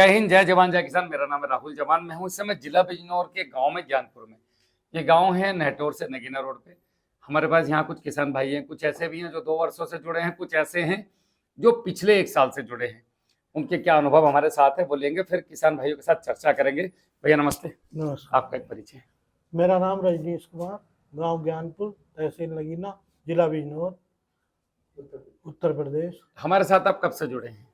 जय हिंद, जय जवान, जय किसान। मेरा नाम है राहुल जवान। मैं हूँ इस समय जिला बिजनौर के गांव में, ज्ञानपुर में। ये गांव है नहटौर से नगीना रोड पे। हमारे पास यहाँ कुछ किसान भाई हैं, कुछ ऐसे भी हैं जो 2 वर्षों से जुड़े हैं, कुछ ऐसे हैं जो पिछले 1 साल से जुड़े हैं। उनके क्या अनुभव हमारे साथ है वो लेंगे, फिर किसान भाइयों के साथ चर्चा करेंगे। भैया नमस्ते। नमस्कार। आपका एक परिचय। मेरा नाम रजनीश कुमार, गांव ज्ञानपुर, तहसील नगीना, जिला बिजनौर, उत्तर प्रदेश। हमारे साथ आप कब से जुड़े हैं?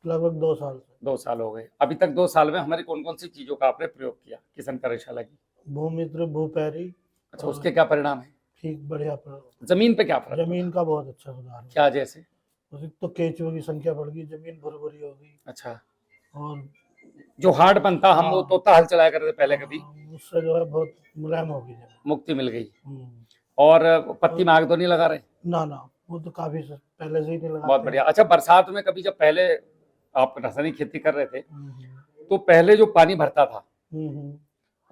लगभग 2 साल से। 2 साल हो गए। अभी तक 2 साल में हमारी कौन कौन सी चीजों का आपने प्रयोग किया किसान कार्यशाला की? भूमित्र, भूपैरी। अच्छा, उसके क्या परिणाम है? ठीक, बढ़िया। जमीन पे क्या फर्क? जमीन का बहुत अच्छा सुधार हुआ। क्या जैसे? उसकी तो केंचुओं की संख्या बढ़ गई, जमीन भुरभुरी हो गई। अच्छा, और जो हार्ड बनता, हम वो तोता हल चलाया करते थे पहले, कभी उससे जो है बहुत मुलायम हो गई जमीन, मुक्ति मिल गई। और पत्ती में आग तो नहीं लगा रहे? ना, वो तो काफी पहले से ही नहीं लगा। बहुत बढ़िया। अच्छा, बरसात में कभी जब पहले आप रासायनिक खेती कर रहे थे तो पहले जो पानी भरता था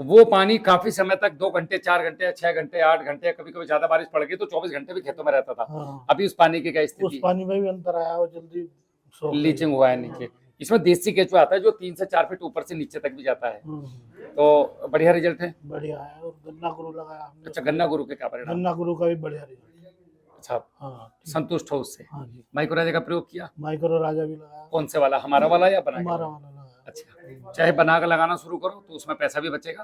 वो पानी काफी समय तक 2 घंटे, 4 घंटे, 6 घंटे, 8 घंटे, कभी कभी ज्यादा बारिश पड़ गई तो 24 घंटे भी खेतों में रहता था। अभी उस पानी की क्या उस स्थिति? पानी में भी अंतर आया और जल्दी लीचिंग हुआ है नीचे। इसमें देसी केचुआ आता है जो 3 से 4 फीट ऊपर से नीचे तक भी जाता है। तो बढ़िया रिजल्ट है। बढ़िया है। और गन्ना गुरु लगाया हमने। अच्छा, गन्ना गुरु के क्या परिणाम? गन्ना गुरु का भी बढ़िया रिजल्ट। अच्छा, हाँ, संतुष्ट हो उससे? हाँ जी। माइक्रो राजा का प्रयोग किया? माइक्रो राजा भी लगाया। कौन से वाला, हमारा वाला या बना के? हमारा वाला लगाया। अच्छा, चाहे बना कर लगाना शुरू करो तो उसमें पैसा भी बचेगा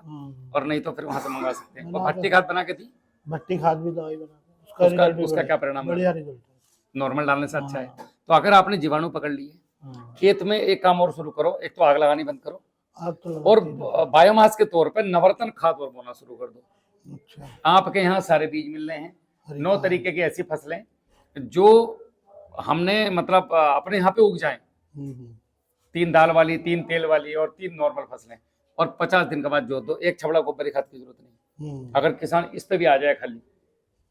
और नहीं तो फिर वहां से मंगवा सकते हैं। और भट्टी खाद बना के थी? भट्टी खाद भी दवाई बना, उसका क्या परिणाम? बढ़िया रिजल्ट है। नॉर्मल डालने से अच्छा है। तो अगर आपने जीवाणु पकड़ लिए, खेत में एक काम और शुरू करो, एक तो आग लगानी बंद करो और बायोमास के तौर पर नवरत्न खाद और बोना शुरू कर दो। अच्छा। आपके यहाँ सारे बीज मिल रहे हैं, 9 तरीके की ऐसी फसलें जो हमने मतलब अपने यहाँ पे उग जाए। 3 दाल वाली, 3 तेल वाली और 3 नॉर्मल फसलें, और 50 दिन के बाद जोत दो। एक छबड़ा गोबर खाद की जरूरत नहीं। अगर किसान इस पे भी आ जाए खाली,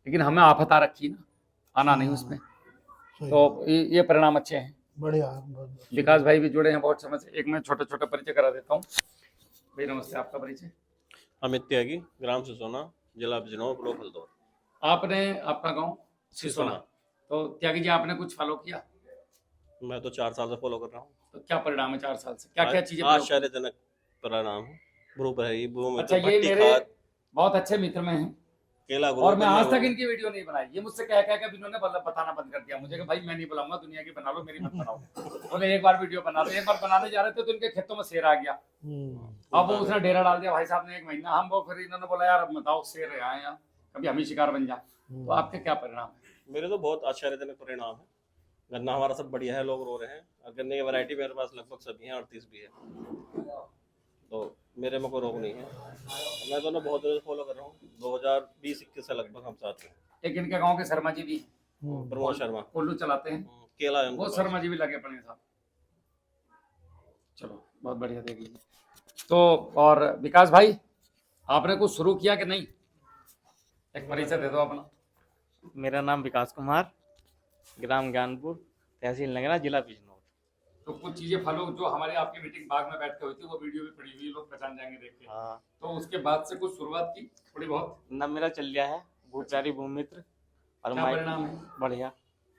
लेकिन हमें आफत आ रखी ना, आना नहीं उसमें, तो ये परिणाम अच्छे हैं। बढ़िया। विकास भाई भी जुड़े हैं बहुत समय से। एक मैं छोटा छोटा परिचय करा देता हूँ। भाई नमस्ते, आपका परिचय? अमित त्यागी, ग्राम सिसोना, जिला बिजनौर, ब्लॉक हल्दौर। आपने, आपका गांव सिसोना। तो त्यागी जी, आपने कुछ फॉलो किया? मैं तो 4 साल से फॉलो कर रहा हूँ। तो क्या परिणाम है 4 साल से? क्या क्या चीजें? आश्चर्यजनक परिणाम है। अच्छा, ये मेरे बहुत अच्छे मित्र में हैं केला गुरु, और मैं आज तक इनकी वीडियो नहीं बनाई। ये मुझसे कह कह के इन्होंने बताना बंद कर दिया मुझे कि भाई मैं नहीं बुलाऊंगा, दुनिया की बना लो, मेरी मत बनाओ। बोले एक बार वीडियो बना दो। एक बार बनाने जा रहे थे तो इनके खेतों में शेर आ गया। अब वो उसने डेरा डाल दिया भाई साहब ने 1 महीना। हम वो फिर इन्होंने बोला यार अब बताओ, शेर आए यहाँ, कभी हम ही शिकार बन जाए। तो आपके क्या परिणाम है? मेरे तो बहुत आश्चर्यजनक परिणाम है। गन्ना हमारा सब बढ़िया है, लोग रो रहे हैं। और गन्ने की वैरायटी मेरे पास लगभग सभी हैं, 38 भी है, तो मेरे में कोई रोग नहीं है। मैं दोनों बहुत देर से फॉलो कर रहा हूँ, 2020-21 से लगभग हम साथ हैं। एक इनके गांव के शर्मा जी भी हैं, प्रमोद शर्मा, कोल्लू चलाते हैं, केला वो शर्मा जी भी लगे पड़े साहब। चलो बहुत बढ़िया, देखिए। तो और विकास भाई, आपने कुछ शुरू किया कि नहीं? एक परिचय दे दो अपना। मेरा नाम विकास कुमार, ग्राम ज्ञानपुर, तहसील नगीना, जिला बिजनौर। तो कुछ चीजें फॉलो जो हमारे आपकी मीटिंग बाग में बैठ के हुई थी, वो वीडियो भी पड़ी हुई, लोग पहचान जाएंगे देख के। हाँ। तो उसके बाद से कुछ शुरुआत की थोड़ी बहुत? न मेरा चल गया है भूचारी भूमित्र और क्या परिणाम है? बढ़िया।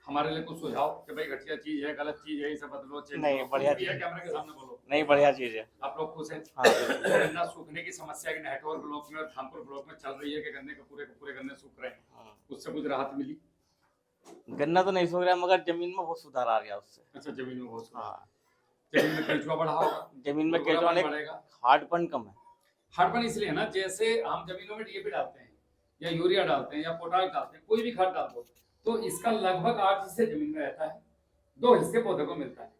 हमारे लिए कुछ सुझाव कि भाई घटिया चीज है, गलत चीज है, इसे बदलो, चेंज नहीं, करो। बढ़िया चीज है, कैमरे के सामने बोलो। नहीं, बढ़िया चीज है। आप लोग खुश हैं? हाँ। गन्ना सूखने की समस्या की नहटौर ब्लॉक में और थानपुर ब्लॉक में चल रही है कि गन्ने के पूरे गन्ने सूख रहे हैं, उससे कुछ राहत मिली? गन्ना तो नहीं सूख रहा, मगर जमीन में बहुत सुधार आ गया उससे। अच्छा, जमीन में बहुत। हाँ, जमीन में केंचुआ बढ़ा होगा। जमीन में केंचुआ बढ़ेगा, हार्डपन कम है। हार्डपन इसलिए ना, जैसे हम जमीनों में डीएपी डालते हैं या यूरिया डालते हैं या पोटाश डालते हैं, कोई भी खाद डाल दो, तो इसका लगभग 8 हिस्से जमीन में रहता है, 2 हिस्से पौधे को मिलता है।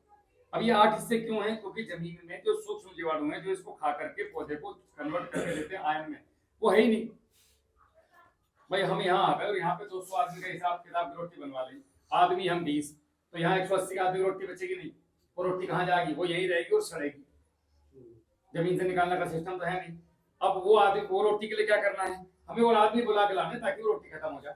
अब ये 8 हिस्से क्यों हैं? क्योंकि जमीन में जो सूक्ष्म जीवाणु हैं जो इसको खा करके पौधे को कन्वर्ट करके देते हैं आयन में, वो है ही नहीं। भाई हम यहाँ आ गए और यहाँ पे 200 आदमी का हिसाब किताब की रोटी बनवा ली, आदमी हम 20, तो यहाँ 180 आदमी रोटी बचेगी नहीं। वो रोटी कहाँ जाएगी? वो यही रहेगी और सड़ेगी। जमीन से निकालने का सिस्टम तो है नहीं। अब वो आदमी, वो रोटी के लिए क्या करना है? हमें वो आदमी बुला के लाने ताकि वो रोटी खत्म हो जाए।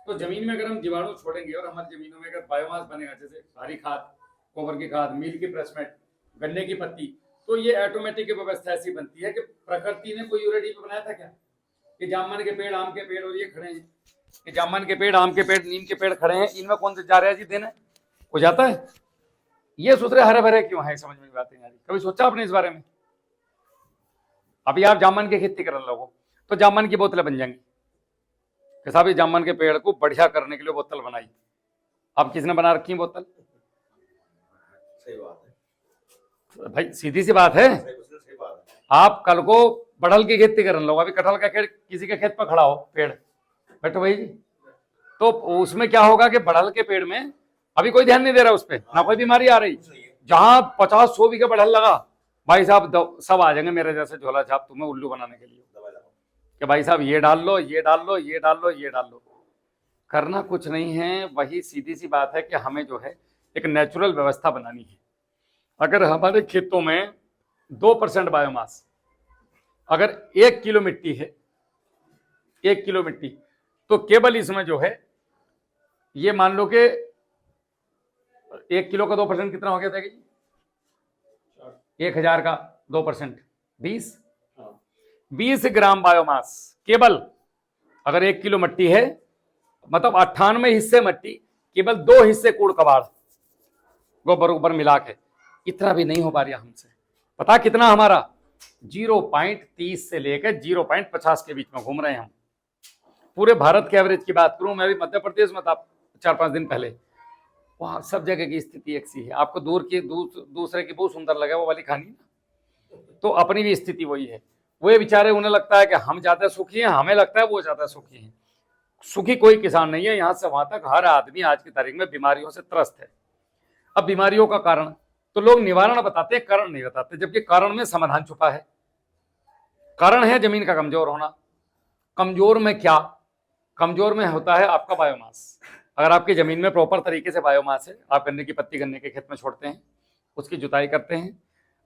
तो जमीन में अगर हम जीवाणु छोड़ेंगे और हमारी जमीनों में अगर बायोमास बनेगा, जैसे हरी खाद, गोबर की खाद, मील की प्रेसमेंट, गन्ने की पत्ती, तो ये ऑटोमेटिक व्यवस्था ऐसी बनती है कि प्रकृति ने कोई यूरिया डीपी बनाया था क्या? कि जामुन के पेड़, आम के पेड़ और ये खड़े हैं, कि जामुन के पेड़, आम के पेड़, नीम के पेड़ खड़े हैं, इनमें कौन से जा रहा है जी देने? हो जाता है? ये सूत्रे हरे भरे क्यों है, समझ में नहीं आती यार। कभी सोचा आपने इस बारे में? अभी आप जामुन की खेती करने लगो तो जामुन की बोतलें बन जाएंगी कि साहब ये जामुन के पेड़ को बढ़िया करने के लिए बोतल बनाई। अब किसने बना रखी बोतल? सही बात है भाई सीधी सी बात है। सही बात है। आप कल को कटहल की खेती करने लगो, अभी कटहल का पेड़ किसी के खेत पर खड़ा हो पेड़ बैठो भाई जी, तो उसमें क्या होगा कि कटहल के पेड़ में अभी कोई ध्यान नहीं दे रहा उस पर, ना कोई बीमारी आ रही। जहां 50-100 बीघे कटहल लगा, भाई साहब सब आ जाएंगे मेरे जैसे झोला छाप तुम्हें उल्लू बनाने के लिए कि भाई साहब ये डाल लो, ये डाल लो, ये डाल लो, ये डाल लो। करना कुछ नहीं है, वही सीधी सी बात है कि हमें जो है एक नेचुरल व्यवस्था बनानी है। अगर हमारे खेतों में 2% बायोमास, अगर 1 किलो मिट्टी है, 1 किलो मिट्टी, तो केवल इसमें जो है ये मान लो कि 1 किलो का 2% कितना हो गया था जी? 1000 का 2% 20 ग्राम बायोमास केवल। अगर 1 किलो मिट्टी है मतलब 98 हिस्से मिट्टी, केवल 2 हिस्से कूड़ कबाड़ गोबर ऊपर मिला के, इतना भी नहीं हो पा रहा हमसे। पता कितना हमारा? 0.30 से लेकर 0.50 के बीच में घूम रहे हैं हम। पूरे भारत के एवरेज की बात करूं, मैं भी मध्य प्रदेश में था 4-5 दिन पहले, वहां सब जगह की स्थिति एक सी है। आपको दूसरे की बहुत सुंदर लगे वो वाली खानी, तो अपनी भी स्थिति वही है। वो बेचारे, उन्हें लगता है कि हम ज्यादा सुखी हैं, हमें लगता है वो ज्यादा सुखी हैं। सुखी कोई किसान नहीं है। यहां से वहां तक हर आदमी आज की तारीख में बीमारियों से त्रस्त है। अब बीमारियों का कारण तो लोग निवारण बताते हैं, कारण नहीं बताते, जबकि कारण में समाधान छुपा है। कारण है जमीन का कमजोर होना। कमजोर में क्या? कमजोर में होता है आपका बायोमास। अगर आपकी जमीन में प्रॉपर तरीके से बायोमास है, आप गन्ने की पत्ती गन्ने के खेत में छोड़ते हैं, उसकी जुताई करते हैं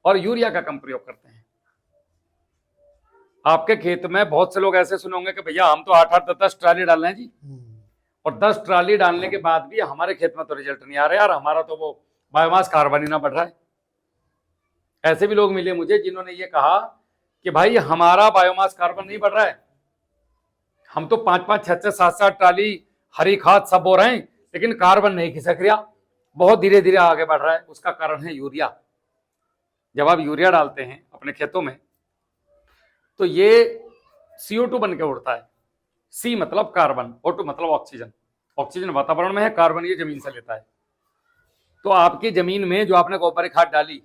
और यूरिया का कम प्रयोग करते हैं। आपके खेत में बहुत से लोग ऐसे सुनोगे कि भैया हम तो 8-8, 10-10 ट्राली डाल रहे हैं जी, और 10 ट्राली डालने के बाद भी हमारे खेत में तो रिजल्ट नहीं आ रहा यार, हमारा तो वो बायोमास कार्बन ही ना बढ़ रहा है। ऐसे भी लोग मिले मुझे जिन्होंने ये कहा कि भाई हमारा बायोमास कार्बन नहीं बढ़ रहा है, हम तो 5-5, 6-6, 7-7 ट्राली हरी खाद सब हो रहे हैं, लेकिन कार्बन नहीं खिसक रहा, बहुत धीरे धीरे आगे बढ़ रहा है। उसका कारण है यूरिया। जब आप यूरिया डालते हैं अपने खेतों में तो ये CO2 बन के उड़ता है। C मतलब कार्बन, O2 मतलब ऑक्सीजन। ऑक्सीजन वातावरण में है, कार्बन ये जमीन से लेता है। तो आपकी जमीन में जो आपने गोबर खाद डाली,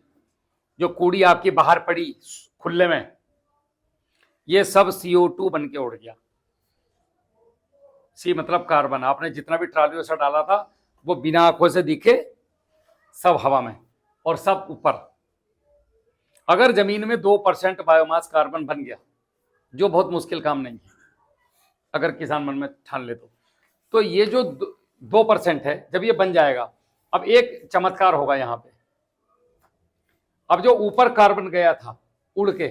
जो कूड़ी आपकी बाहर पड़ी खुले में, ये सब CO2 बन के उड़ गया। C मतलब कार्बन। आपने जितना भी ट्रालियों से डाला था वो बिना आंखों से दिखे, सब हवा में और सब ऊपर। अगर जमीन में 2% बायोमास कार्बन बन गया, जो बहुत मुश्किल काम नहीं है अगर किसान मन में ठान ले तो ये जो 2% है, जब ये बन जाएगा, अब एक चमत्कार होगा यहाँ पे। अब जो ऊपर कार्बन गया था उड़ के,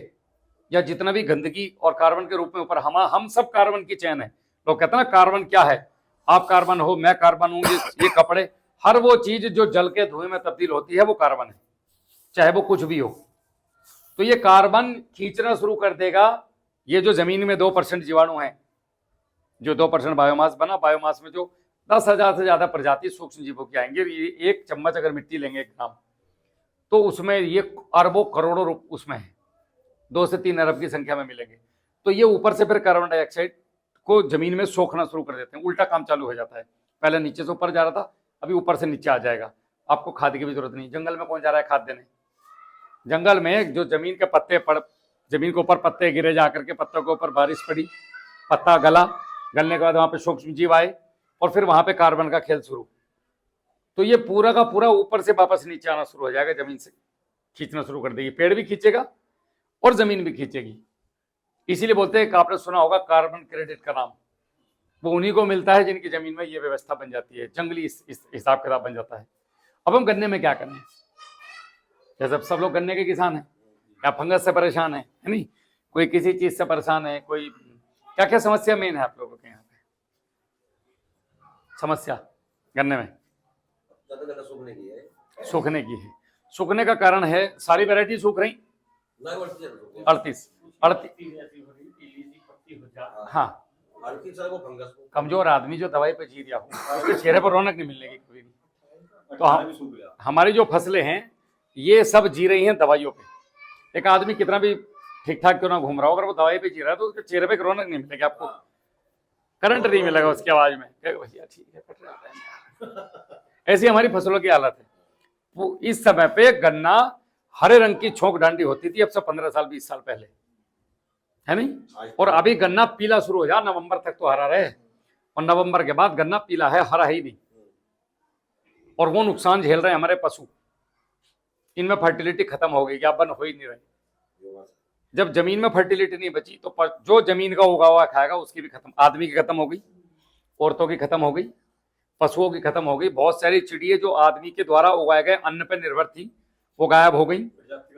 या जितना भी गंदगी और कार्बन के रूप में ऊपर, हम सब कार्बन की चैन है। लोग कहते हैं ना कार्बन क्या है, आप कार्बन हो, मैं कार्बन हूं, ये कपड़े, हर वो चीज जो जल के धुएं में तब्दील होती है वो कार्बन है, चाहे वो कुछ भी हो। तो ये कार्बन खींचना शुरू कर देगा। ये जो जमीन में 2% जीवाणु हैं, जो 2% बायोमास बना, बायोमास में जो 10,000 से ज्यादा प्रजाति सूक्ष्म जीवों की आएंगे। ये 1 चम्मच अगर मिट्टी लेंगे 1 ग्राम, तो उसमें ये अरबों करोड़ों उसमें है, 2 से 3 अरब की संख्या में मिलेंगे। तो ये ऊपर से फिर कार्बन डाइऑक्साइड को जमीन में सोखना शुरू कर देते हैं। उल्टा काम चालू हो जाता है। पहले नीचे से ऊपर जा रहा था, अभी ऊपर से नीचे आ जाएगा। आपको खाद की भी जरूरत नहीं। जंगल में कौन जा रहा है खाद देने? जंगल में जो जमीन के पत्ते जमीन के ऊपर पत्ते गिरे, जाकर के पत्तों के ऊपर बारिश पड़ी, पत्ता गला, गलने के बाद वहां पे सूक्ष्म जीव आए और फिर वहां पे कार्बन का खेल शुरू। तो ये पूरा का पूरा ऊपर से वापस नीचे आना शुरू हो जाएगा, जमीन से खींचना शुरू कर देगी। पेड़ भी खींचेगा और जमीन भी खींचेगी। इसीलिए बोलते हैं कि आपने सुना होगा कार्बन क्रेडिट का नाम, वो उन्हीं को मिलता है जिनकी जमीन में ये व्यवस्था बन जाती है, जंगली हिसाब किताब बन जाता है। अब हम गन्ने में क्या करें? जैसे सब लोग गन्ने के किसान हैं, या फंगस से परेशान है नहीं, कोई किसी चीज से परेशान है, कोई क्या क्या समस्या मेन है आप लोगों के यहाँ पे? समस्या गन्ने में सूखने की है। सूखने का कारण है सारी वैरायटी सूख रही, 38 हाँ। कमजोर आदमी जो दवाई पे जी रहा हो, उसके चेहरे पर रौनक नहीं मिलने की कभी भी। तो हमारी जो फसलें हैं ये सब जी रही हैं दवाइयों पे। एक आदमी कितना भी ठीक ठाक क्यों ना घूम रहा हो, अगर वो दवाई पे जी रहा है तो उसके चेहरे पे रौनक नहीं मिलेगी आपको, करंट नहीं मिलेगा उसकी आवाज में, भैया ठीक है कट रहा है। ऐसी हमारी फसलों की हालत है। वो इस समय पे गन्ना हरे रंग की छोंक डांडी होती थी अब से 15 साल 20 साल पहले, है नहीं? और अभी गन्ना पीला शुरू हो जा, नवंबर तक तो हरा रहे, और नवंबर के बाद गन्ना पीला है, हरा ही नहीं। और वो नुकसान झेल रहे हैं हमारे पशु, इनमें फर्टिलिटी खत्म हो गई, ज्ञापन हो ही नहीं रही। जब जमीन में फर्टिलिटी नहीं बची तो जो जमीन का उगा हुआ खाएगा उसकी भी खत्म, आदमी की खत्म हो गई, औरतों की खत्म हो गई, पशुओं की खत्म हो गई। बहुत सारी चिड़िया जो आदमी के द्वारा उगाए गए अन्न पर निर्भर थी वो गायब हो गई।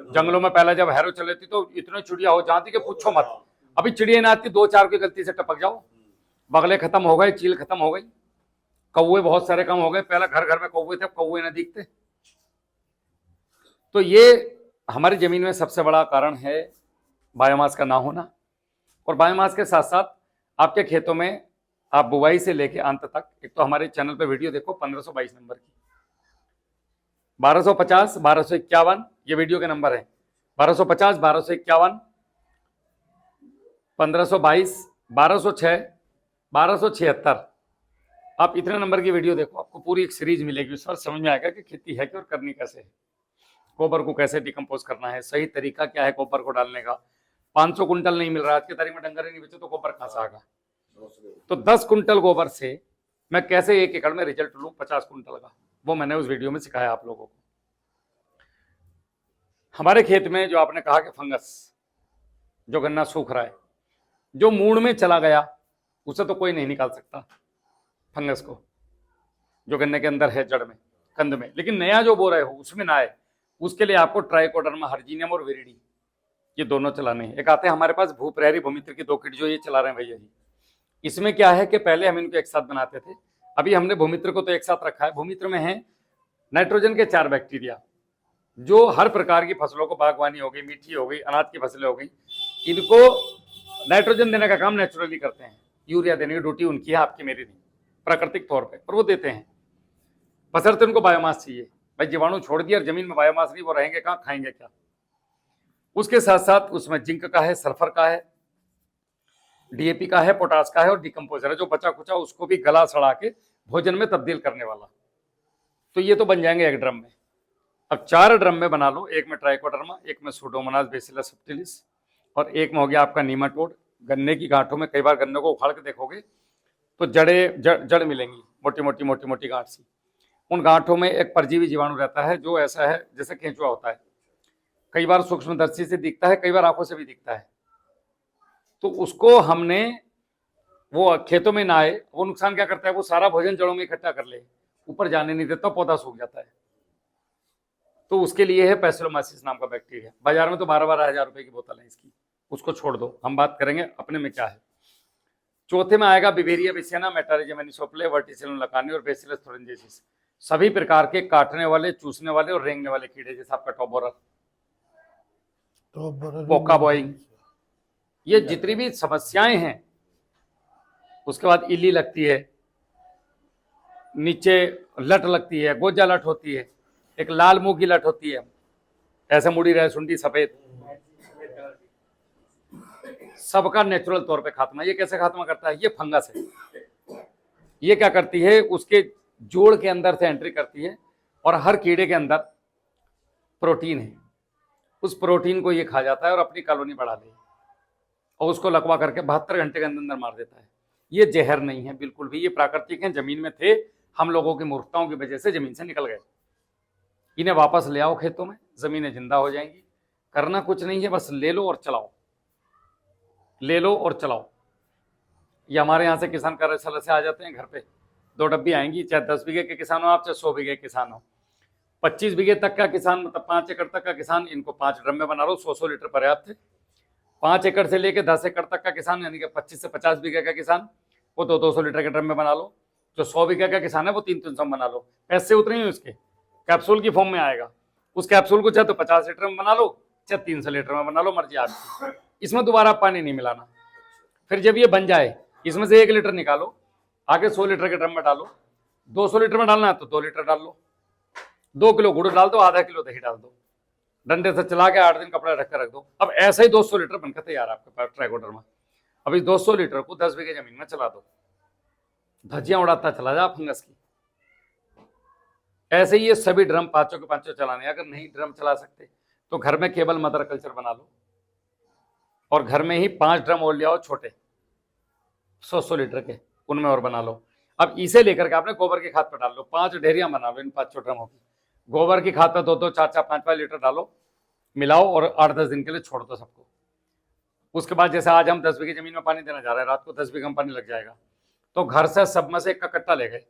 जंगलों में पहले जब हैरो चले थी तो इतने चिड़िया हो जाती कि पूछो मत। अभी चिड़िया ना आती, 2-4 की गलती से टपक जाओ, बगले खत्म हो गए, चील खत्म हो गई, कौवे बहुत सारे कम हो गए। पहले घर घर में कौवे थे, अब कौवे ना दिखते। तो ये हमारी जमीन में सबसे बड़ा कारण है बायोमास का ना होना। और बायोमास के साथ साथ आपके खेतों में आप बुवाई से लेके अंत तक, एक तो हमारे चैनल पे वीडियो देखो 1522 नंबर की, 1250, 1251 ये वीडियो के नंबर है, 1250, 1251, 1522, 1206, 1276। आप इतने नंबर की वीडियो देखो, आपको पूरी एक सीरीज मिलेगी, उस पर समझ में आएगा कि खेती है क्या और करनी कैसे है, गोबर को कैसे डिकम्पोज करना है, सही तरीका क्या है गोबर को डालने का। 500 कुंटल नहीं मिल रहा आज की तारीख में, डंगर ही नहीं बचे तो गोबर कहां से आएगा? तो 10 कुंटल गोबर से मैं कैसे 1 एकड़ में रिजल्ट लूं 50 कुंटल का, वो मैंने उस वीडियो में सिखाया आप लोगों को। हमारे खेत में जो आपने कहा कि फंगस, जो गन्ना सूख रहा है, जो मूड में चला गया उसे तो कोई नहीं निकाल सकता फंगस को, जो गन्ने के अंदर है, जड़ में, कंद में। लेकिन नया जो बो रहे हो उसमें ना आए, उसके लिए आपको ट्राइकोडर्मा, हर्जिनियम और विरिडी ये दोनों चलाने हैं। एक आते हैं हमारे पास भूप्रहरी भूमित्र की 2 किट, जो ये चला रहे हैं भैया जी। इसमें क्या है कि पहले हम इनको एक साथ बनाते थे, अभी हमने भूमित्र को तो एक साथ रखा है। भूमित्र में है नाइट्रोजन के 4 बैक्टीरिया जो हर प्रकार की फसलों को, बागवानी हो गई, मीठी हो गई, अनाज की फसलें हो गई, इनको नाइट्रोजन देने का काम नेचुरली करते हैं। यूरिया देने की ड्यूटी उनकी है, आपकी मेरी नहीं, प्राकृतिक तौर पर वो देते हैं। बशर्ते उनको बायोमास चाहिए। भाई जीवाणु छोड़ दिया और जमीन में बायोमास नहीं, वो रहेंगे कहाँ, खाएंगे क्या? उसके साथ साथ उसमें जिंक का है, सल्फर का है, डीएपी का है, पोटास का है और डिकम्पोजर है, जो बचा कुचा उसको भी गला सड़ा के भोजन में तब्दील करने वाला। तो ये तो बन जाएंगे एक ड्रम में। अब 4 ड्रम में बना लो, एक में ट्राइकोडर्मा, एक में सूडोमोनास बेसिलस सब्टिलिस और एक में हो गया आपका नीमाटोड। गन्ने की गांठों में कई बार गन्ने को उखाड़ के देखोगे तो जड़ मिलेंगी, मोटी मोटी गांठ सी। उन गांठों में एक परजीवी जीवाणु रहता है जो ऐसा है जैसे केंचुआ होता है, कई बार सूक्ष्मदर्शी से दिखता है, कई बार आंखों से भी दिखता है। तो उसको हमने, वो खेतों में ना आए, वो नुकसान क्या करता है, वो सारा भोजन जड़ों में इकट्ठा कर ले, ऊपर जाने नहीं देता, पौधा सूख जाता है। तो उसके लिए है पैसिलोमाइसिस नाम का बैक्टीरिया। बाजार में तो 12-12 हज़ार रुपए की बोतल है इसकी, उसको छोड़ दो, हम बात करेंगे अपने में क्या है। चौथे में आएगा बिवेरिया बेसियाना, मेटारिजियम एनिसोप्ले, वर्टिसिलम लकानी और बेसिलस थोरेंजेसिस। सभी प्रकार के काटने वाले, चूसने वाले और रेंगने वाले कीड़े, जैसे आपका टॉबोरल, पोका बॉइंग, ये जितनी भी समस्याएं हैं। उसके बाद इली लगती है, नीचे लट लगती है, गोजा लट होती है, एक लाल मुंह की लट होती है, ऐसे मुड़ी रहे सुंडी सफेद, सबका नेचुरल तौर पे खात्मा। ये कैसे खात्मा करता है? ये फंगस है। ये क्या करती है, उसके जोड़ के अंदर से एंट्री करती है और हर कीड़े के अंदर प्रोटीन है, उस प्रोटीन को ये खा जाता है और अपनी कॉलोनी बढ़ा दे और उसको लकवा करके 72 घंटे के अंदर मार देता है। ये जहर नहीं है बिल्कुल भी, ये प्राकृतिक है, जमीन में थे, हम लोगों की मूर्खताओं की वजह से जमीन से निकल गए। इन्हें वापस ले आओ खेतों में, जमीनें जिंदा हो जाएंगी। करना कुछ नहीं है, बस ले लो और चलाओ, ले लो और चलाओ। ये हमारे यहाँ से किसान कार्यशाला से आ जाते हैं घर पे, 2 डब्बी आएंगी, चाहे 10 बीघे के किसान हो आप, चाहे 100 बीघे किसान हो, 25 बीघे तक का किसान, मतलब 5 एकड़ तक का किसान, इनको 5 ड्रम में बना लो, 100 लीटर पर्याप्त है। 5 एकड़ से लेके 10 एकड़ तक का किसान, यानी कि 25 से 50 बीघे का किसान, वो 200 लीटर के ड्रम में बना लो। जो 100 बीघे का किसान है वो 300 बना लो। पैसे उतने ही उसके, कैप्सूल की फॉर्म में आएगा। उस कैप्सूल को चाहे तो 50 लीटर में बना लो, चाहे 300 लीटर में बना लो, मर्जी आपकी। इसमें दोबारा पानी नहीं मिलाना। फिर जब ये बन जाए, इसमें से 1 लीटर निकालो, आगे 100 लीटर के ड्रम में डालो। 200 लीटर में डालना है तो 2 लीटर डाल लो, 2 किलो गुड़ डाल दो, आधा किलो दही डाल दो, डंडे से चला के 8 दिन कपड़ा ढक कर रख दो। अब ऐसे ही 200 लीटर बनकर तैयार है आपके पास ट्राइकोडर्मा। अब इस 200 लीटर को 10 बीघे जमीन में चला दो, धज्जियां उड़ाता चला जा फंगस की। ऐसे ही ये सभी ड्रम पांचों के पांचों चलाने। अगर नहीं ड्रम चला सकते तो घर में केवल मदर कल्चर बना लो और घर में ही 5 ड्रम और ले आओ छोटे 100 लीटर के, उनमें और बना लो। अब इसे लेकर के आपने गोबर की खाद पर डाल लो, 5 ढेरियां बना लो इन 5 ड्रमों की। गोबर की खाद पर 2-2, 4-4, 5-5 लीटर डालो, मिलाओ और 8-10 दिन के लिए छोड़ दो सबको। उसके बाद जैसे आज हम 10 बीघे जमीन में पानी देना जा रहे हैं, रात को 10 बीघे में पानी लग जाएगा, तो घर से सब में से 1 का कट्टा ले गए,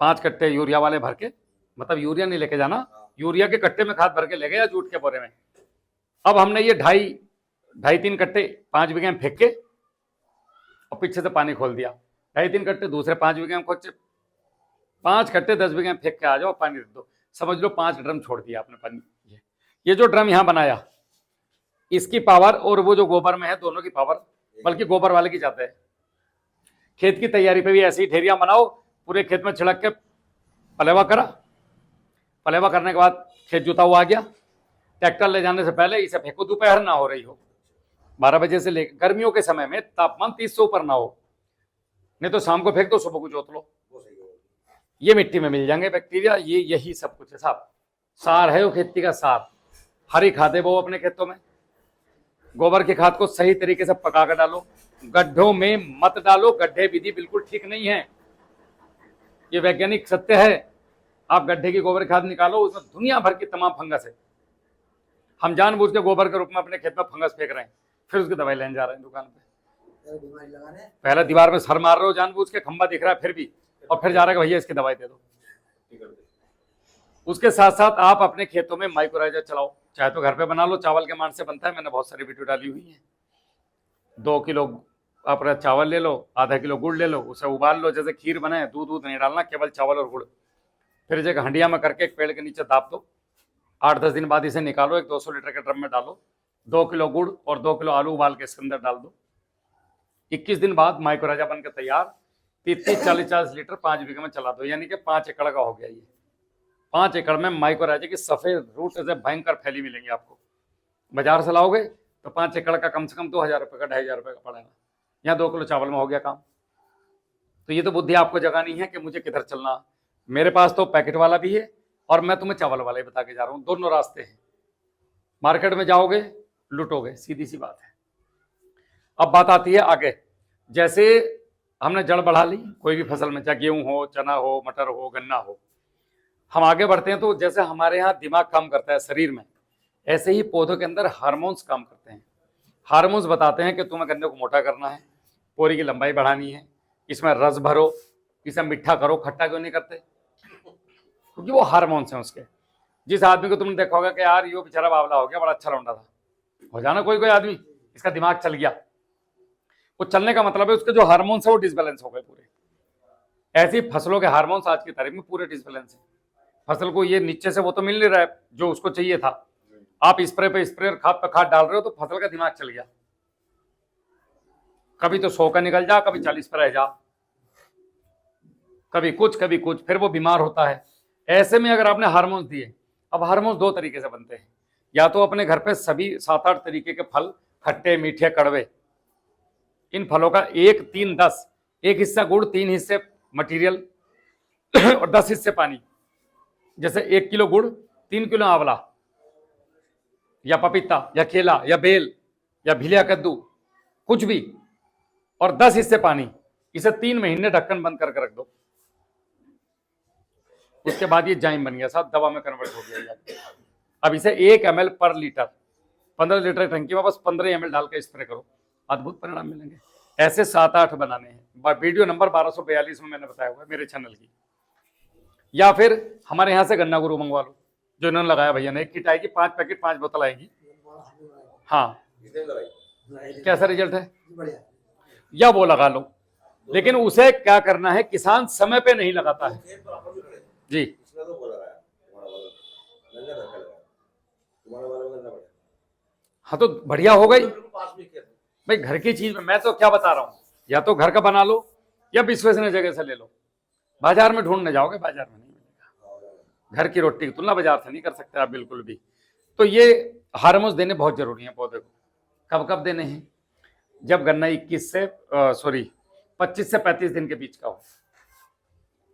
5 कट्टे यूरिया वाले भर के, मतलब यूरिया नहीं लेके जाना, यूरिया के कट्टे में खाद भर के ले गए या जूट के बोरे में। अब हमने ये 2.5-3 कट्टे 5 बीघे में फेंक के और पीछे से पानी खोल दिया, 2.5-3 कट्टे दूसरे 5 बीघे में खोचे, 5 कट्टे 10 बीघे में फेंक के आ जाओ, पानी रख दो। समझ लो 5 ड्रम छोड़ दिया आपने पानी। ये जो ड्रम यहाँ बनाया, इसकी पावर और वो जो गोबर में है दोनों की पावर, बल्कि गोबर वाले की ज्यादा है। खेत की तैयारी पे भी ऐसी ढेरियां बनाओ, पूरे खेत में छिड़क के पलेवा करा, पलेवा करने के बाद खेत जुता हुआ आ गया, ट्रैक्टर ले जाने से पहले इसे फेंको, दोपहर ना हो रही हो, 12 बजे से लेकर, गर्मियों के समय में तापमान 30 से ऊपर ना हो, नहीं तो शाम को फेंक दो, सुबह को जोत लो, ये मिट्टी में मिल जाएंगे बैक्टीरिया। ये यही सब कुछ है साहब, सार है वो खेती का सार। हरी खादें वो अपने खेतों में, गोबर की खाद को सही तरीके से पका कर डालो, गड्ढों में मत डालो, गड्ढे विधि बिल्कुल ठीक नहीं है, ये वैज्ञानिक सत्य है। आप गड्ढे की गोबर खाद निकालो, उसमें दुनिया भर की तमाम फंगस है। हम जानबूझ के गोबर के रूप में अपने खेत में फंगस फेंक रहे हैं, फिर उसकी दवाई लेने जा रहे हैं दुकान पे। पहले दीवार में सर मार रहे हो जानबूझ के, खंबा दिख रहा है फिर भी, और फिर जा रहा है भैया इसकी दवाई दे दो। उसके साथ साथ आप अपने खेतों में माइक्रोराइजर चलाओ, चाहे तो घर पे बना लो, चावल के मान से बनता है, मैंने बहुत सारी वीडियो डाली हुई है। 2 किलो अपना चावल ले लो, आधा किलो गुड़ ले लो, उसे उबाल लो, जैसे खीर बनाए, दूध नहीं डालना, केवल चावल और गुड़, फिर एक हंडिया में करके एक पेड़ के नीचे दाप दो, 8-10 दिन बाद इसे निकालो, एक 200 लीटर के ड्रम में डालो, 2 किलो गुड़ और 2 किलो आलू उबाल के इसके अंदर डाल दो। 21 दिन बाद माइक्रोराइजा बनकर तैयार, 30-40 लीटर 5 बीघे में चला दो, यानी कि 5 एकड़ का हो गया ये। 5 एकड़ में माइक्रोराइजा की सफेद रूट से भयंकर फैली मिलेंगी आपको। बाजार से लाओगे तो 5 एकड़ का कम से कम 2000 रुपये का, 2500 रुपये का पड़ेगा। यहाँ 2 किलो चावल में हो गया काम। तो ये तो बुद्धि आपको जगानी है कि मुझे किधर चलना। मेरे पास तो पैकेट वाला भी है और मैं तुम्हें चावल वाला ही बता के जा रहा हूँ, दोनों रास्ते हैं। मार्केट में जाओगे लुटोगे, सीधी सी बात है। अब बात आती है आगे, जैसे हमने जड़ बढ़ा ली कोई भी फसल में, चाहे गेहूं हो, चना हो, मटर हो, गन्ना हो, हम आगे बढ़ते हैं तो जैसे हमारे यहाँ दिमाग काम करता है शरीर में, ऐसे ही पौधों के अंदर हार्मोन्स काम करते हैं। हार्मोन्स बताते हैं कि तुम्हें गन्ने को मोटा करना है, पोरी की लंबाई बढ़ानी है, इसमें रस भरो, इसे मीठा करो। खट्टा क्यों नहीं करते? क्योंकि वो हार्मोन्स हैं उसके। जिस आदमी को तुमने देखा होगा कि यार ये बेचारा बावला हो गया, बड़ा अच्छा लौंडा था, हो जाना कोई आदमी, इसका दिमाग चल गया, वो चलने का मतलब है उसके जो हार्मोन्स है वो डिसबैलेंस हो गए पूरे। ऐसी फसलों के हार्मोन्स आज की तारीख में पूरे डिसबैलेंस है। फसल को ये नीचे से वो तो मिल नहीं रहा है जो उसको चाहिए था, आप स्प्रे पे स्प्रे और खाद पे खाद डाल रहे हो, तो फसल का दिमाग चल गया। कभी तो 100 का निकल जा, कभी 40 पर रह जा, कभी कुछ, फिर वो बीमार होता है। ऐसे में अगर आपने हार्मोन्स दिए, अब हार्मोन्स 2 तरीके से बनते हैं, या तो अपने घर पे सभी 7-8 तरीके के फल, खट्टे, मीठे, कड़वे, इन फलों का 1, 3, 10, 1 हिस्सा गुड़, 3 हिस्से मटेरियल और 10 हिस्से पानी। जैसे 1 किलो गुड़, 3 किलो आंवला या पपीता या केला या बेल या भिलिया कद्दू, कुछ भी, और 10 हिस्से पानी। इसे 3 महीने ढक्कन बंद करके रख दो। उसके बाद ये जाइम बन गया साहब, दवा में कन्वर्ट हो गया। अब इसे 1 ml पर लीटर, 15 लीटर टंकी में बस 15 ml डाल के स्प्रे करो, अद्भुत परिणाम मिलेंगे। ऐसे 7-8 बनाने हैं। वीडियो नंबर 1242 में मैंने बताया हुआ है मेरे चैनल की। या फिर हमारे यहाँ से गन्ना गुरु मंगवा लो, जो इन्होंने लगाया भैया ने। एक किट आएगी, 5 पैकेट, 5 बोतल आएगी। हाँ, कैसा रिजल्ट है? या वो लगा लो, लेकिन उसे क्या करना है, किसान समय पे नहीं लगाता है जी। हाँ तो बढ़िया हो गई भाई, घर की चीज में। मैं तो क्या बता रहा हूँ, या तो घर का बना लो या विश्वसनीय जगह से ले लो। बाजार में ढूंढने जाओगे, बाजार में नहीं मिलेगा। घर की रोटी की तुलना बाजार से नहीं कर सकते आप बिल्कुल भी। तो ये हार्मोन्स देने बहुत जरूरी है पौधे को। कब कब देने हैं? जब गन्ना 25 से 35 दिन के बीच का हो,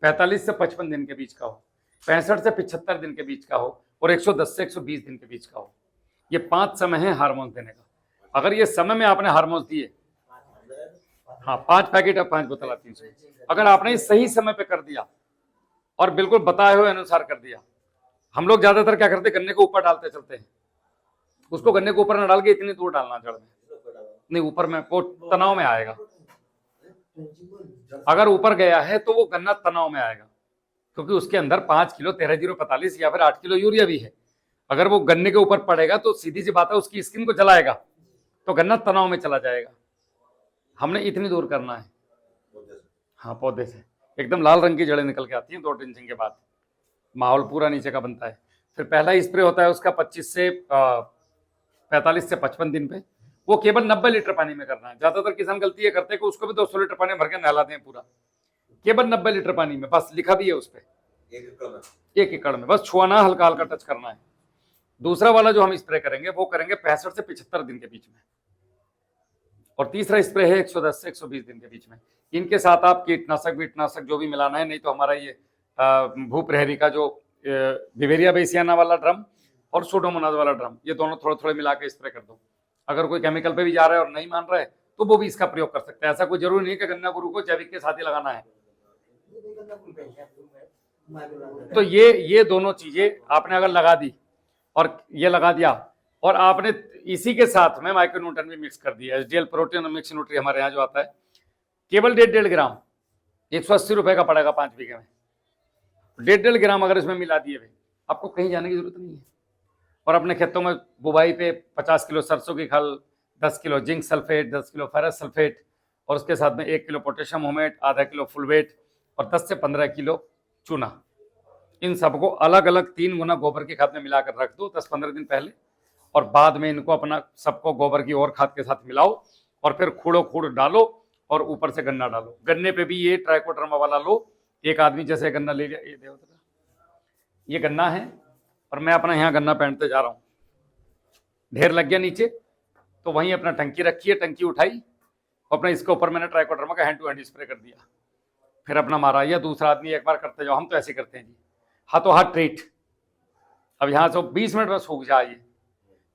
45 से 55 दिन के बीच का हो, 65 से 75 दिन के बीच का हो और 110 से 120 दिन के बीच का हो। ये 5 समय है हार्मोन्स देने का। अगर ये समय में आपने हार्मोन्स दिए, हाँ 5 पैकेट और 5 बोतल आती है, अगर आपने सही समय पे कर दिया और बिल्कुल बताए हुए अनुसार कर दिया। हम लोग ज्यादातर क्या करते, गन्ने को ऊपर डालते चलते हैं, उसको गन्ने को ऊपर ना डाल के इतनी दूर डालना जड़ में, नहीं ऊपर में वो तनाव में आएगा। अगर ऊपर गया है तो वो गन्ना तनाव में आएगा, क्योंकि उसके अंदर 5 किलो 13-045 या फिर 8 किलो यूरिया भी है। अगर वो गन्ने के ऊपर पड़ेगा तो सीधी सी बात है उसकी स्किन को जलाएगा, तो गन्ना तनाव में चला जाएगा। हमने इतनी दूर करना है, हाँ पौधे से एकदम लाल रंग की जड़ें निकल के आती हैं 2 टेंशन के बाद, माहौल पूरा नीचे का बनता है। फिर पहला स्प्रे होता है उसका 45 से 55 दिन पे, वो केवल 90 लीटर पानी में करना है। ज्यादातर किसान गलती ये करते हैं कि उसको भी 200 लीटर पानी भर के नहलाते हैं पूरा, केवल 90 लीटर पानी में, बस लिखा भी है उस पर 1 एकड़ में, बस छुआना, हल्का हल्का टच करना है। दूसरा वाला जो हम स्प्रे करेंगे वो करेंगे 65 से 75 दिन के बीच में, और तीसरा स्प्रे है 110 से 120 दिन के बीच में। इनके साथ आप कीटनाशक जो भी मिलाना है, नहीं तो हमारा ये भूप्रहरी का जो बिवेरिया बेसियाना वाला ड्रम और सूडोमोनास वाला ड्रम, ये दोनों थोड़े थोड़े मिला के स्प्रे कर दो। अगर कोई केमिकल पे भी जा रहा है और नहीं मान रहा है तो वो भी इसका प्रयोग कर सकते हैं। ऐसा कोई जरूरी नहीं है कि गन्ना गुरु को जैविक के साथ ही लगाना है। तो ये दोनों चीजें आपने अगर लगा दी और ये लगा दिया, और आपने इसी के साथ में माइक्रोन्यूट्रन भी मिक्स कर दिया, एसडीएल प्रोटीन और मिक्स न्यूट्री हमारे यहाँ जो आता है केवल 1.5 ग्राम, 180 रुपए का पड़ेगा 5 बीघे में। 1.5 ग्राम अगर इसमें मिला दिए हुए, आपको कहीं जाने की जरूरत नहीं है। और अपने खेतों में बुवाई पे 50 किलो सरसों की खल, 10 kilo zinc sulphate, 10 kilo ferrous sulphate, और उसके साथ में 1 किलो पोटेशियम होमेट, आधा किलो फुलवेट और 10 से 15 किलो चूना, इन सबको अलग अलग 3 गुना गोबर की खाद में मिलाकर रख दो 10-15 दिन पहले, और बाद में इनको अपना सबको गोबर की और खाद के साथ मिलाओ, और फिर खूड़ डालो और ऊपर से गन्ना डालो। गन्ने पे भी ये ट्राइकोडर्मा वाला लो। एक आदमी जैसे गन्ना ले लिया, ये गन्ना है और मैं अपना यहाँ गन्ना पहनते जा रहा हूँ, ढेर लग गया नीचे, तो वहीं अपना टंकी रखी है, टंकी उठाई और अपना इसके ऊपर मैंने ट्राइकोडर्मा का हैंड टू हैंड स्प्रे कर दिया, फिर अपना मारा। या दूसरा आदमी एक बार करते जाओ, हम तो ऐसे करते हैं जी, हाथों हाथ ट्रीट। अब यहाँ से 20 मिनट में सूख जाए,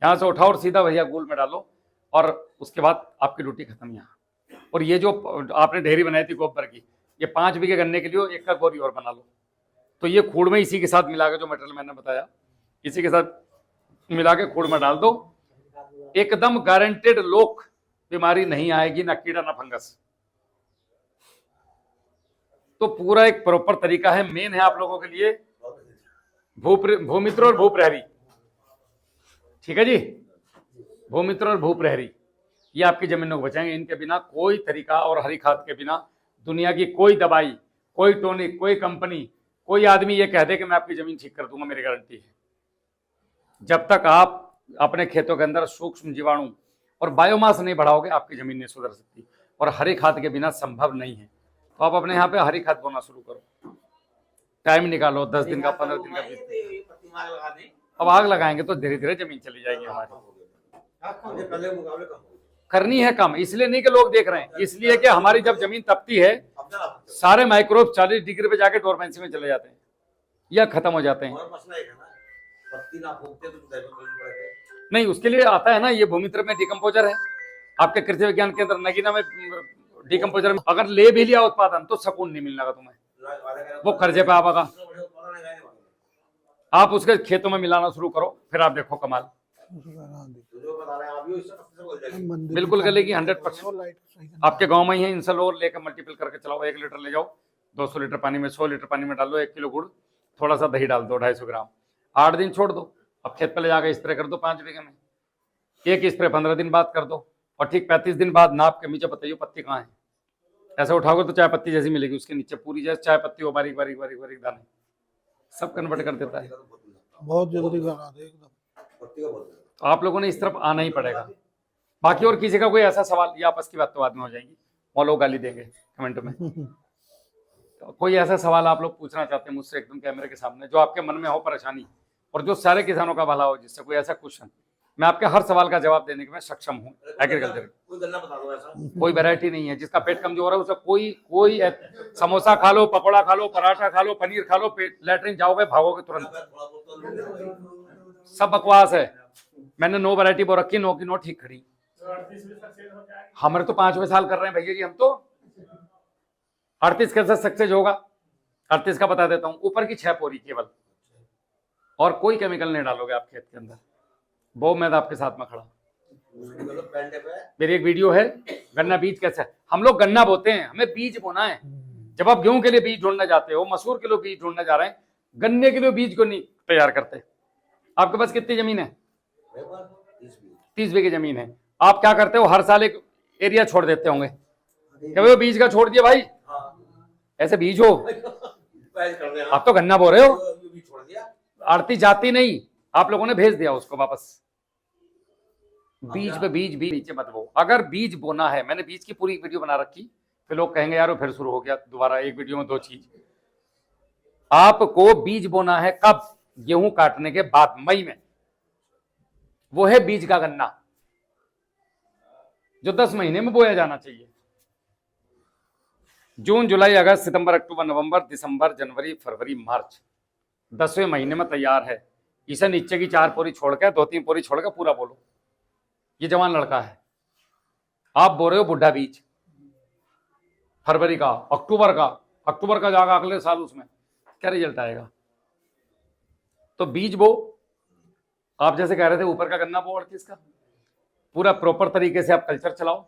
यहाँ से उठाओ और सीधा भैया गूल में डालो, और उसके बाद आपकी ड्यूटी खत्म यहाँ। और ये जो आपने ढेरी बनाई थी गोबर की, ये 5 बीघे गन्ने के लिए 1 का बोरी और बना लो। तो ये खूड़ में इसी के साथ मिला के, जो मटेरियल मैंने बताया इसी के साथ मिला के खूड़ में डाल दो, एकदम गारंटेड, लोक बीमारी नहीं आएगी, ना कीड़ा ना फंगस। तो पूरा एक प्रॉपर तरीका है। मेन है आप लोगों के लिए भूमित्र और भूप्रहरी, ठीक है जी, भूमित्र और भूप्रहरी, ये आपकी जमीनों को बचाएंगे। इनके बिना कोई तरीका, और हरी खाद के बिना दुनिया की कोई दवाई, कोई टॉनिक, कोई कंपनी, कोई आदमी ये कह दे कि मैं आपकी जमीन ठीक कर दूंगा, मेरी गारंटी है। जब तक आप अपने खेतों के अंदर सूक्ष्म जीवाणु और बायोमास नहीं बढ़ाओगे, आपकी जमीन नहीं सुधर सकती, और हरी खाद के बिना संभव नहीं है। तो आप अपने यहाँ पे हरी खाद बोना शुरू करो, टाइम निकालो 10 दिन का, 15 दिन का। अब आग लगाएंगे तो धीरे धीरे जमीन चली जाएगी हमारी। करनी है कम, इसलिए नहीं कि लोग देख रहे हैं, इसलिए कि हमारी जब जमीन तपती है, सारे माइक्रोब 40 डिग्री पे जाके डोरमेंसी में चले जाते हैं या खत्म हो जाते हैं। नहीं, उसके लिए आता है ना, ये भूमित्र में डिकम्पोजर है, आपके कृषि विज्ञान केंद्र नगीना में डिकम्पोजर में अगर ले भी लिया उत्पादन, तो सुकून नहीं मिलने का तुम्हें, वो खर्चे पे आएगा। आप उसके खेतों में मिलाना शुरू करो, फिर आप देखो कमाल, बिल्कुल गलेगी 100%। आपके गांव में ही है, इनसे लो लेकर मल्टीपल करके चलाओ। 1 लीटर ले जाओ, 200 लीटर पानी में 100 लीटर पानी में डालो 1 किलो गुड़, थोड़ा सा दही डाल दो 250 ग्राम, 8 दिन छोड़ दो। अब खेत पे ले जाकर स्प्रे कर दो 5 बीघे में, एक स्प्रे 15 दिन बाद कर दो, और ठीक 35 दिन बाद नाप के नीचे बताइए पत्ती कहाँ है। ऐसे उठाओगे तो चाय पत्ती जैसी मिलेगी, उसके नीचे पूरी जैसे चाय पत्ती हो, बारीक बारीक बारीक बारीक दाने, सब कन्वर्ट कर देता है। बहुत जल्दी करा दे एकदम। तो आप लोगों ने इस तरफ आना ही पड़ेगा। बाकी और किसी का कोई ऐसा सवाल या आपस की बात तो बाद में हो जाएगी, और लोग गाली देंगे कमेंट में। कोई ऐसा सवाल आप लोग पूछना चाहते हैं मुझसे एकदम कैमरे के सामने, जो आपके मन में हो परेशानी और जो सारे किसानों का भला हो, जिससे कोई ऐसा क्वेश्चन, मैं आपके हर सवाल का जवाब देने के मैं सक्षम हूँ। एग्रीकल्चर कोई वैरायटी नहीं है जिसका पेट कमजोर है उसे कोई समोसा खा लो, पकौड़ा खा लो, पराठा खा लो, पनीर खा लो, पेट लैट्रिन जाओगे भागोगे तुरंत, सब बकवास है। मैंने 9 वैरायटी वो रखी, 9 की 9 ठीक खड़ी। हमारे तो 5वें साल कर रहे हैं भैया जी, हम तो 38 कैसे सक्सेस होगा? 38 का बता देता हूं, ऊपर की 6 पोरी केवल, और कोई केमिकल नहीं डालोगे आप खेत के अंदर। वो मैं आपके साथ में खड़ा, मेरी एक वीडियो है गन्ना बीज कैसे, हम लोग गन्ना बोते हैं, हमें बीज बोना है। जब आप गेहूं के लिए बीज ढूंढने जाते हो, मसूर के लिए बीज ढूंढने जा रहे हैं, गन्ने के लिए बीज को नहीं तैयार करते। आपके पास कितनी जमीन है? 30 बीघे जमीन है। आप क्या करते हो, हर साल एक एरिया छोड़ देते होंगे, क्या वो बीज का छोड़ दिया भाई, ऐसे बीज हो, आप तो गन्ना बो रहे हो, आड़ती जाती नहीं, आप लोगों ने भेज दिया उसको वापस। बीज पे बीज नीचे मत बो। अगर बीज बोना है, मैंने बीज की पूरी वीडियो बना रखी, फिर लोग कहेंगे यार वो फिर शुरू हो गया दोबारा एक वीडियो में 2 चीज। आपको बीज बोना है कब? गेहूं काटने के बाद, मई में, वो है बीज का गन्ना जो 10 महीने में बोया जाना चाहिए। जून, जुलाई, अगस्त, सितंबर, अक्टूबर, नवंबर, दिसंबर, जनवरी, फरवरी, मार्च, 10वें महीने में तैयार है। इसे नीचे की 4 पोरी छोड़ के, 2-3 पोरी छोड़ के पूरा बोलो। ये जवान लड़का है, आप बोल रहे हो बुढ़ा बीज, फरवरी का, अक्टूबर का जाएगा अगले साल, उसमें क्या रिजल्ट आएगा? तो बीज बो, आप जैसे कह रहे थे ऊपर का गन्ना बो, 38 का पूरा प्रॉपर तरीके से आप कल्चर चलाओ।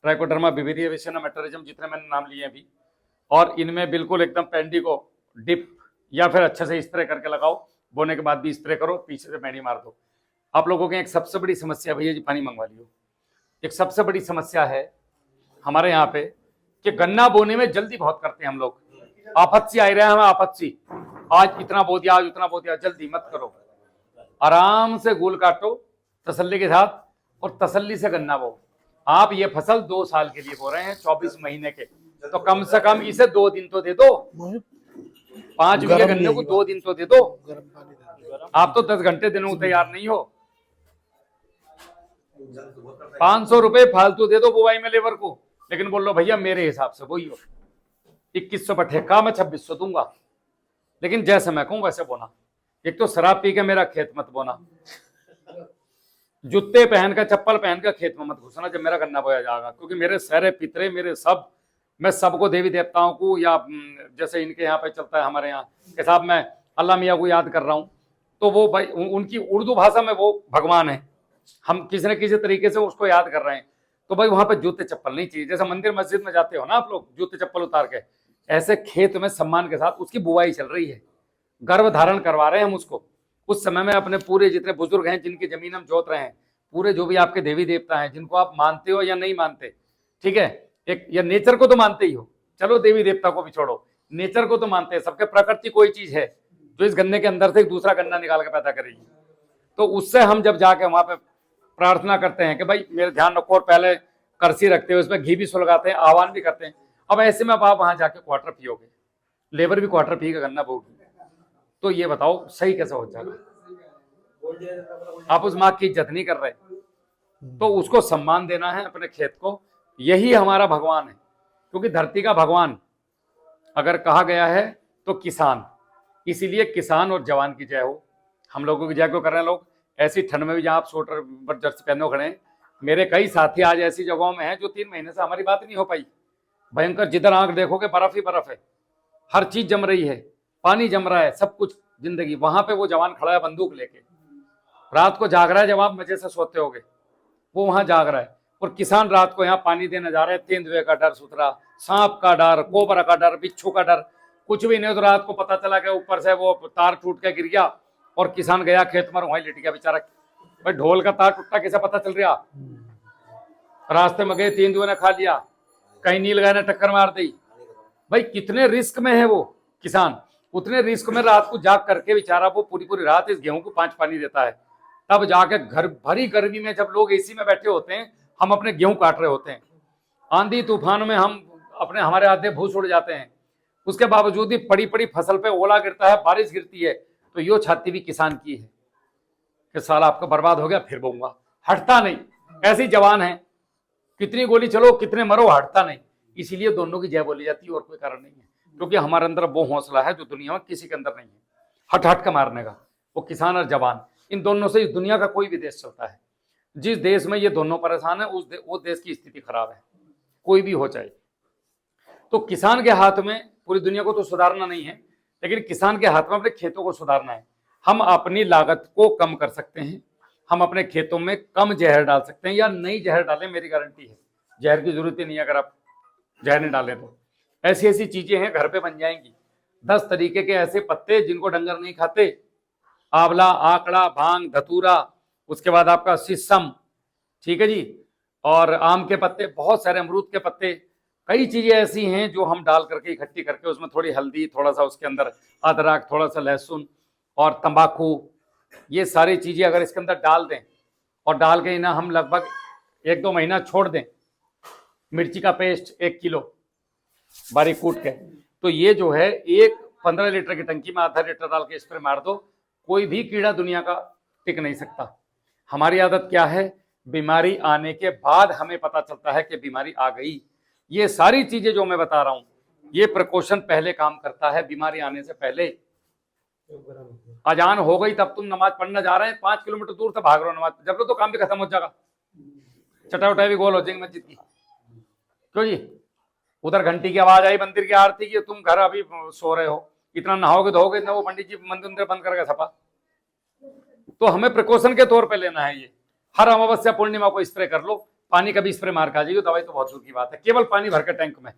ट्राइकोडर्मा बिविरिया विशिना मेटरिज्म, जितने मैंने नाम लिए अभी, और इनमें बिल्कुल एकदम पेंडी को डिप या फिर अच्छे से स्प्रे करके लगाओ, बोने के बाद भी स्प्रे करो, पीछे से पेंडी मार दो। आप लोगों की एक सबसे बड़ी समस्या, भैया जी पानी मंगवा लियो, एक सबसे बड़ी समस्या है हमारे यहाँ पे कि गन्ना बोने में जल्दी बहुत करते हैं हम लोग। आपत्ति आ रहा है हमें, आपत्ति, आज इतना बो दिया, आज उतना बो दिया, जल्दी मत करो, आराम से गोल काटो तसल्ली के साथ, और तसल्ली से गन्ना बो। आप ये फसल 2 साल के लिए बो रहे हैं, 24 महीने के, तो कम से कम इसे 2 दिन तो दे दो। 5 बीघे गन्ने को 2 दिन तो दे दो। आप तो 10 घंटे देने को तैयार नहीं हो। 500 रुपए फालतू दे दो बुवाई में लेबर को, लेकिन बोल लो भैया मेरे हिसाब से वही हो, 2100 पर ठेका, मैं 2600 दूंगा, लेकिन जैसे मैं कहूं वैसे बोना। एक तो शराब पी के मेरा खेत मत बोना, जूते पहन कर, चप्पल पहन कर खेत में मत घुसना जब मेरा गन्ना बोया जाएगा, क्योंकि मेरे सारे पितरे, मेरे सब, मैं सबको देवी देवताओं को, या जैसे इनके यहाँ पे चलता है हमारे यहाँ के साहब, मैं अल्लाह मियाँ को याद कर रहा हूँ, तो वो भाई उनकी उर्दू भाषा में वो भगवान है, हम किसी न किसी तरीके से उसको याद कर रहे हैं, तो भाई वहां पे जूते चप्पल नहीं चाहिए। जैसे मंदिर मस्जिद में जाते हो ना आप लोग जूते चप्पल उतार के, ऐसे खेत में सम्मान के साथ उसकी बुवाई चल रही है, गर्भ धारण करवा रहे हैं हम उसको। उस समय में अपने पूरे जितने बुजुर्ग हैं जिनकी जमीन हम जोत रहे हैं, पूरे जो भी आपके देवी देवता हैं जिनको आप मानते हो या नहीं मानते, ठीक है, एक या नेचर को तो मानते ही हो, चलो देवी देवता को भी छोड़ो, नेचर को तो मानते हैं, सबके प्रकृति कोई चीज है जो इस गन्ने के अंदर से एक दूसरा गन्ना निकाल के पैदा करेगी। तो उससे हम जब जाके वहां पे प्रार्थना करते हैं कि भाई मेरे ध्यान रखो, और पहले करसी रखते हैं, उसमें घी भी सुलगाते हैं, आह्वान भी करते हैं। अब ऐसे में अब आप वहां जाके क्वार्टर पियोगे, लेबर भी क्वार्टर पी के गन्ना बोगी, तो ये बताओ सही कैसे हो जाएगा? आप उस माँ की इज्जत नहीं कर रहे, तो उसको सम्मान देना है अपने खेत को। यही हमारा भगवान है, क्योंकि धरती का भगवान अगर कहा गया है तो किसान, इसीलिए किसान और जवान की जय हो। हम लोगों की जय क्यों कर रहे हैं लोग? ऐसी ठंड में भी जहाँ आप स्वेटर जर्सी पहने खड़े हैं, मेरे कई साथी आज ऐसी जगहों में हैं जो 3 महीने से हमारी बात नहीं हो पाई। भयंकर, जिधर आंख देखोगे बर्फ ही बर्फ है, हर चीज जम रही है, पानी जम रहा है, सब कुछ जिंदगी। वहां पे वो जवान खड़ा है बंदूक लेके, रात को जाग रहा है, जब आप मजे से सोते होगे वो वहां जाग रहा है, और किसान रात को यहाँ पानी देने जा रहे हैं। तेंदुए का डर, सुथरा सांप का डर, कोबरा का डर, बिच्छू का डर, कुछ भी नहीं। तो रात को पता चला कि ऊपर से वो तार टूट के गिर गया और किसान गया खेत में, वहीं लेट गया बेचारा। भाई ढोल का तार टूटा कैसे पता चल रहा? रास्ते में गए, तेंदुए ने खा लिया, कहीं नील गाय ने टक्कर मार दी। भाई कितने रिस्क में है वो किसान, उतने रिस्क में रात को जाग करके बेचारा वो पूरी रात इस गेहूं को 5 पानी देता है। तब जाके घर भरी गर्मी में जब लोग एसी में बैठे होते हैं, हम अपने गेहूं काट रहे होते हैं, आंधी तूफान में हम हमारे आधे भूस उड़ जाते हैं, उसके बावजूद भी पड़ी पड़ी फसल पे ओला गिरता है, बारिश गिरती है, तो यो छाती भी किसान की है कि साला आपका बर्बाद हो गया फिर बोऊंगा, हटता नहीं। ऐसी जवान है, कितनी गोली चलो कितने मरो, हटता नहीं। इसीलिए दोनों की जय बोली जाती है और कोई कारण नहीं है, क्योंकि हमारे अंदर वो हौसला है जो दुनिया में किसी के अंदर नहीं है, हट हट के मारने का। वो किसान और जवान, इन दोनों से इस दुनिया का कोई भी देश चलता है। जिस देश में ये दोनों परेशान है उस देश की स्थिति खराब है, कोई भी हो चाहे। तो किसान के हाथ में पूरी दुनिया को तो सुधारना नहीं है, लेकिन किसान के हाथ में अपने खेतों को सुधारना है। हम अपनी लागत को कम कर सकते हैं, हम अपने खेतों में कम जहर डाल सकते हैं, या नई जहर डालें, मेरी गारंटी है जहर की जरूरत ही नहीं है। अगर आप जहर नहीं डालें तो ऐसी ऐसी चीजें हैं घर पे बन जाएंगी। 10 तरीके के ऐसे पत्ते जिनको डंगर नहीं खाते, आंवला, आकड़ा, भांग, धतूरा, उसके बाद आपका शीशम, ठीक है जी, और आम के पत्ते, बहुत सारे अमरूद के पत्ते, कई चीजें ऐसी हैं जो हम डाल करके इकट्ठी करके उसमें थोड़ी हल्दी, थोड़ा सा उसके अंदर अदरक, थोड़ा सा लहसुन और तंबाकू, ये सारी चीजें अगर इसके अंदर डाल दें और डाल के इन्हें हम लगभग 1-2 महीना छोड़ दें, मिर्ची का पेस्ट 1 किलो बारीक कूट के, तो ये जो है एक 15 लीटर की टंकी में आधा लीटर डाल के स्प्रे मार दो, कोई भी कीड़ा दुनिया का टिक नहीं सकता। हमारी आदत क्या है, बीमारी आने के बाद हमें पता चलता है कि बीमारी आ गई। ये सारी चीजें जो मैं बता रहा हूं, ये प्रिकॉशन पहले काम करता है, बीमारी आने से पहले। अजान हो गई तब तुम नमाज पढ़ने जा रहे हैं, 5 किलोमीटर दूर से भाग रहे हो नमाज, जब लो तो काम भी खत्म हो जाएगा, चटाई उटाई भी गोल हो जाएंगे मस्जिद की। क्यों जी, उधर घंटी की आवाज आई, मंदिर की आरती की, तुम घर अभी सो रहे हो, इतना नहाओगे धोगे इतना, वो पंडित जी मंदिर बंद करके छपा। तो हमें प्रिकॉशन के तौर पे लेना है ये। हर अमावस्या पूर्णिमा को स्प्रे कर लो, पानी का भी स्प्रे मार खा जाइए, दवाई तो बहुत दूर की बात है, केवल पानी भर के टैंक में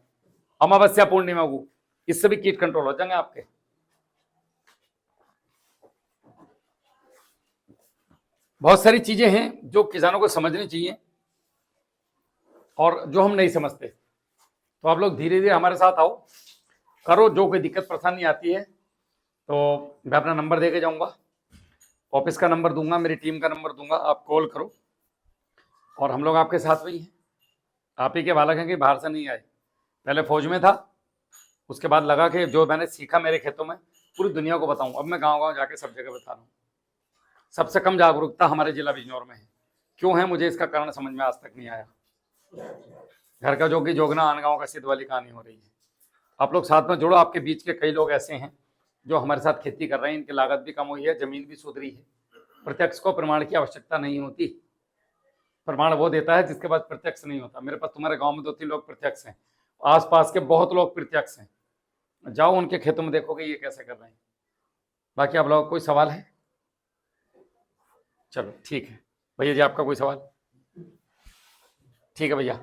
अमावस्या पूर्णिमा को, इससे भी कीट कंट्रोल हो जाएंगे आपके। बहुत सारी चीजें हैं जो किसानों को समझनी चाहिए और जो हम नहीं समझते। तो आप लोग धीरे धीरे हमारे साथ आओ, करो, जो कोई दिक्कत परेशानी आती है तो मैं अपना नंबर दे के जाऊंगा, ऑफिस का नंबर दूंगा, मेरी टीम का नंबर दूंगा, आप कॉल करो और हम लोग आपके साथ में ही हैं। आप ही के बालक हैं कि बाहर से नहीं आए, पहले फौज में था, उसके बाद लगा कि जो मैंने सीखा मेरे खेतों में पूरी दुनिया को बताऊं। अब मैं गांव गांव जाके सब जगह बता रहा हूँ। सबसे कम जागरूकता हमारे जिला बिजनौर में है। क्यों है मुझे इसका कारण समझ में आज तक नहीं आया। घर का जोगी जोगना आन गाँव का सिद्ध वाली कहानी हो रही है। आप लोग साथ में जुड़ो, आपके बीच के कई लोग ऐसे हैं जो हमारे साथ खेती कर रहे हैं, इनकी लागत भी कम हुई है, जमीन भी सुधरी है। प्रत्यक्ष को प्रमाण की आवश्यकता नहीं होती, प्रमाण वो देता है जिसके पास प्रत्यक्ष नहीं होता। मेरे पास तुम्हारे गांव में 2-3 लोग प्रत्यक्ष हैं, आसपास के बहुत लोग प्रत्यक्ष हैं, जाओ उनके खेतों में देखोगे ये कैसे कर रहे हैं। बाकी आप लोगों को कोई सवाल है? चलो ठीक है भैया जी, आपका कोई सवाल? ठीक है भैया।